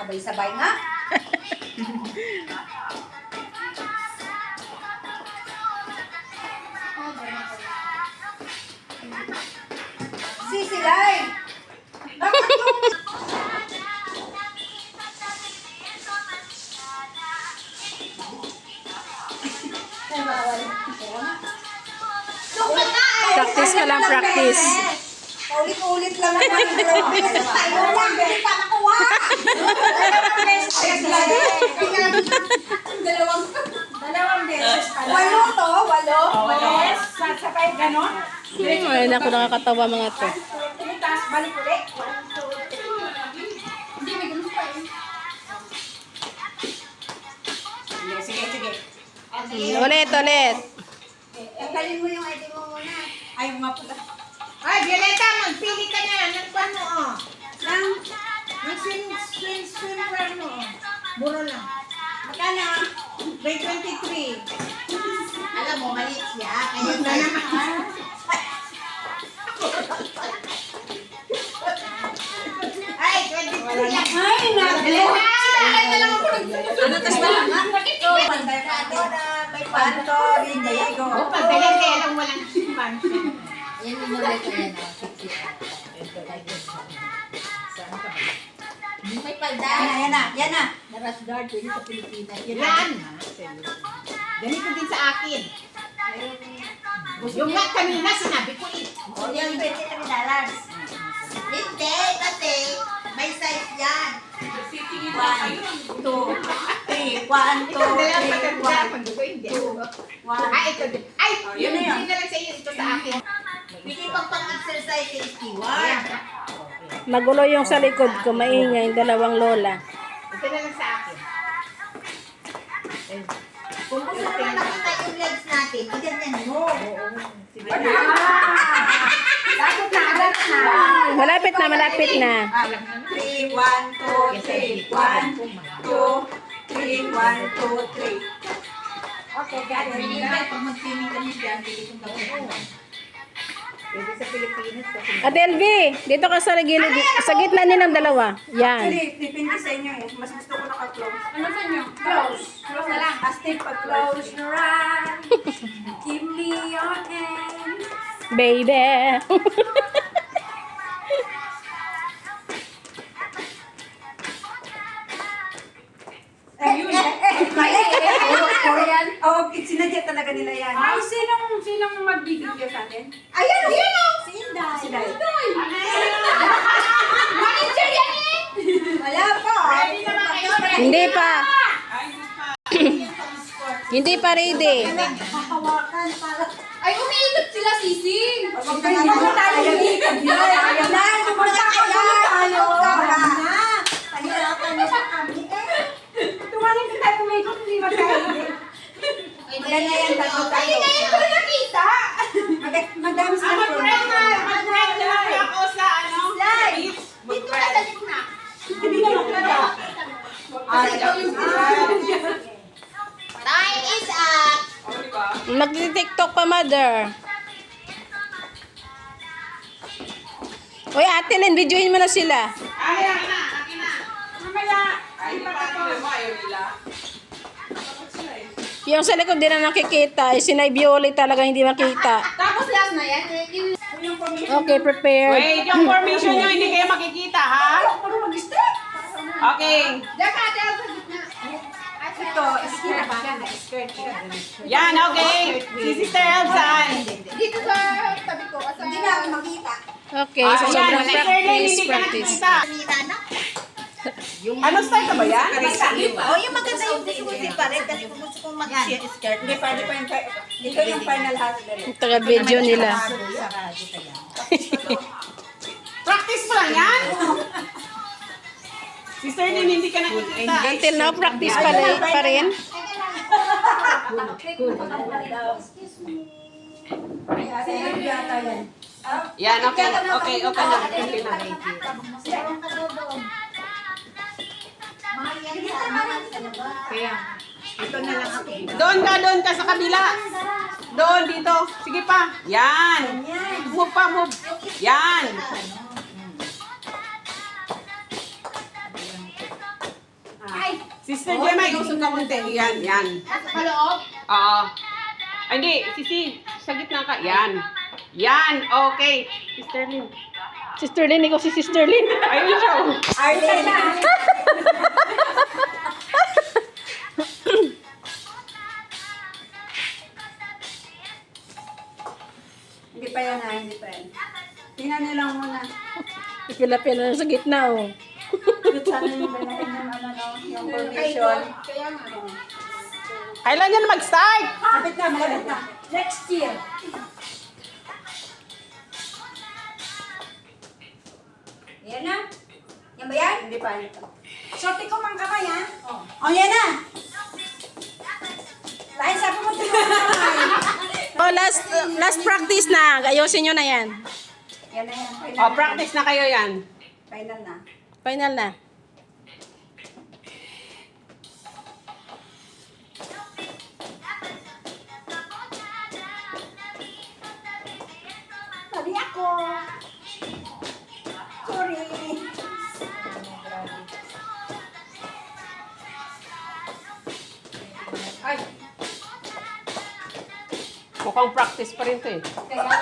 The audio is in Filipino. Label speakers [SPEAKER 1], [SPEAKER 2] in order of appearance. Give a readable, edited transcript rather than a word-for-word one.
[SPEAKER 1] Sabay-sabay nga. Sisilay! Bakit yung... Ay, bawal.
[SPEAKER 2] Practice ka lang, practice.
[SPEAKER 1] Paulit-ulit lang naman. Tayo lang, hindi pa nakuha. Dalawang beses pala. Walo to, walo. Yes, sabay ganon.
[SPEAKER 2] Ay, naku, nakakatawa mga to.
[SPEAKER 1] Tapos balik ulit. 1, 2, 3. Hindi, may ganun pa eh. Sige.
[SPEAKER 2] Ulit.
[SPEAKER 1] Tanggalin mo yung ID mo muna. Ay, mga pala.
[SPEAKER 3] Ay, Violeta, magpili ka na. Ng paano, oh. Ng swimwear mo, oh. Muro lang.
[SPEAKER 1] Magkano?
[SPEAKER 3] By 23.
[SPEAKER 1] Alam mo, mali siya. Kaya
[SPEAKER 3] Na naman. Ay, 23 yan.
[SPEAKER 1] Ay,
[SPEAKER 3] Violeta!
[SPEAKER 1] Ano tas ba lang? Ito, panday ka na. May panto, rin, Diego.
[SPEAKER 3] Oh, pagdayan kaya lang walang pants.
[SPEAKER 1] Yan yung nulay ko yan. May palda. Yan na. Naras guard, pwede sa Pilipinas.
[SPEAKER 3] Yan. Ganito din sa akin. Yung nga kanina, sinabi ko eh.
[SPEAKER 1] O, yan, $23. Hindi, kasi may size yan. 1, 2, 3. 1, 2, 3,
[SPEAKER 3] Ito, dalawang patanda.
[SPEAKER 1] 1,
[SPEAKER 3] Pag ko hindi.
[SPEAKER 1] 2, 1.
[SPEAKER 3] Ay, ito din. Ay,
[SPEAKER 1] yun na yun.
[SPEAKER 3] hindi na lang sa iyo. Ito sa akin.
[SPEAKER 1] Pwede pang pang-exercise yung steward.
[SPEAKER 2] Magulo yung sa likod ko, maingay, dalawang lola.
[SPEAKER 3] Ito na lang sa akin.
[SPEAKER 1] Kung gusto mo na nakita yung legs natin, iganyan mo.
[SPEAKER 3] Sige.
[SPEAKER 1] Dapat na, agad na.
[SPEAKER 2] Malapit na.
[SPEAKER 1] 3, 1, 2, 3. 1, 2, 3, 1, 2, 3. Okay, got it. Pag mag-swimming kami dyan, pili kong gawin.
[SPEAKER 3] Pwede sa Pilipinas. Kasi
[SPEAKER 2] Ate LV, dito ka sa gilid, sa gitna nilang dalawa. Yan.
[SPEAKER 1] Actually, depende sa inyo eh. Mas gusto ko naka-close. Ano sa inyo? Close. Close na lang. Astig pag close your eyes. Give me your hand.
[SPEAKER 2] Baby.
[SPEAKER 1] Mali. Korean. Oo, sinadya talaga nila yan.
[SPEAKER 4] Ay, sinong magbibigyo sa atin?
[SPEAKER 1] Ayan o! Si Inday. Si Inday.
[SPEAKER 4] Manager yan eh!
[SPEAKER 1] Wala pa.
[SPEAKER 2] Hindi pa. Hindi pa ready.
[SPEAKER 1] Hahawakan para...
[SPEAKER 4] Ay, umiikot sila, sising!
[SPEAKER 1] Huwag na nga tayo. Ayaw na. Pumunta kayo. Tayo. Pahirapan niyo pa kami eh.
[SPEAKER 4] Tumangin ka tayo umiikot, hindi ba tayo?
[SPEAKER 1] Maganda yan. Tayo.
[SPEAKER 4] Ay, ngayon ko na nakita!
[SPEAKER 1] Madami sila.
[SPEAKER 3] mag-break na lang ako sa ano.
[SPEAKER 1] Slide.
[SPEAKER 4] Dito ka sa gitna.
[SPEAKER 1] Hindi na maganda.
[SPEAKER 4] Kasi ikaw yung
[SPEAKER 1] Time is up.
[SPEAKER 2] Nagti-tiktok pa, mother. Uy, ate Len, videoin mo na sila.
[SPEAKER 3] Ay, akin na.
[SPEAKER 4] Mamaya.
[SPEAKER 3] Ay, paano mo ayaw nila?
[SPEAKER 2] Yung sa likod din na nakikita, sinay Violet talaga hindi makita.
[SPEAKER 4] Tapos last na yan.
[SPEAKER 2] Okay, prepared.
[SPEAKER 5] Wait, yung formation nyo hindi kayo makikita, ha? Okay.
[SPEAKER 4] Diyan ka, diyan sa gitna.
[SPEAKER 1] Ito, skirt siya. Skirt siya.
[SPEAKER 5] Yan, okay. Si Sister Elsa.
[SPEAKER 4] Dito sa tabi ko.
[SPEAKER 1] Hindi na ako makita.
[SPEAKER 2] Okay, so
[SPEAKER 5] Yan,
[SPEAKER 2] sobrang
[SPEAKER 5] si Sister Lynn, hindi ka
[SPEAKER 2] practice.
[SPEAKER 5] nakikita. Ano style ka ba yan?
[SPEAKER 1] Oh, yung maganda yung gusto ko si Pare kasi kung gusto kong mag-skirt. Hindi pa yung ito yung final husband.
[SPEAKER 2] Yung taga-video nila.
[SPEAKER 5] Practice mo lang yan? Sister Lynn, hindi ka nakikita.
[SPEAKER 2] Until now, practice pa rin.
[SPEAKER 5] Yan, okay. Okay na. Okay na.
[SPEAKER 3] Kaya, ito na lang ako.
[SPEAKER 5] Doon ka sa kabila. Doon, dito. Sige pa. Yan. Move pa, move. Yan. Sister Gemma, ilusog ka konti. Yan, yan.
[SPEAKER 4] Nasa kaloob.
[SPEAKER 5] Oo. Ay, hindi. Sisi, sa gitna ka. Yan. Yan. Okay. Sister Lynn.
[SPEAKER 2] Sister Lynn, ikaw si Sister Lynn.
[SPEAKER 5] Ayun siya. Oh.
[SPEAKER 1] Arlene. Hindi pa yan ha, hindi pa yan. Tingnan niyo lang muna.
[SPEAKER 2] Pila-pila na sa gitna, oh.
[SPEAKER 1] Sana yung balain yung ano no, yung formation.
[SPEAKER 4] Kaya nga.
[SPEAKER 5] Kailan yan mag-start?
[SPEAKER 1] Kapit na, malapit na. Next year. Yan na. Yan ba yan? Hindi pa, hindi pa. Sorte ko mang kamay ha. Oh, yan na. Lain sa pumunta mo ng kamay.
[SPEAKER 2] Oh, last practice na. Ayusin nyo na yan.
[SPEAKER 1] Yan na yan. Final
[SPEAKER 5] Oh,
[SPEAKER 1] na.
[SPEAKER 5] practice na kayo yan.
[SPEAKER 1] Final na.
[SPEAKER 2] Final na.
[SPEAKER 1] Sabi ako. Sorry.
[SPEAKER 4] Ay.
[SPEAKER 5] Mukhang practice pa rin to eh.
[SPEAKER 1] Kaya nga.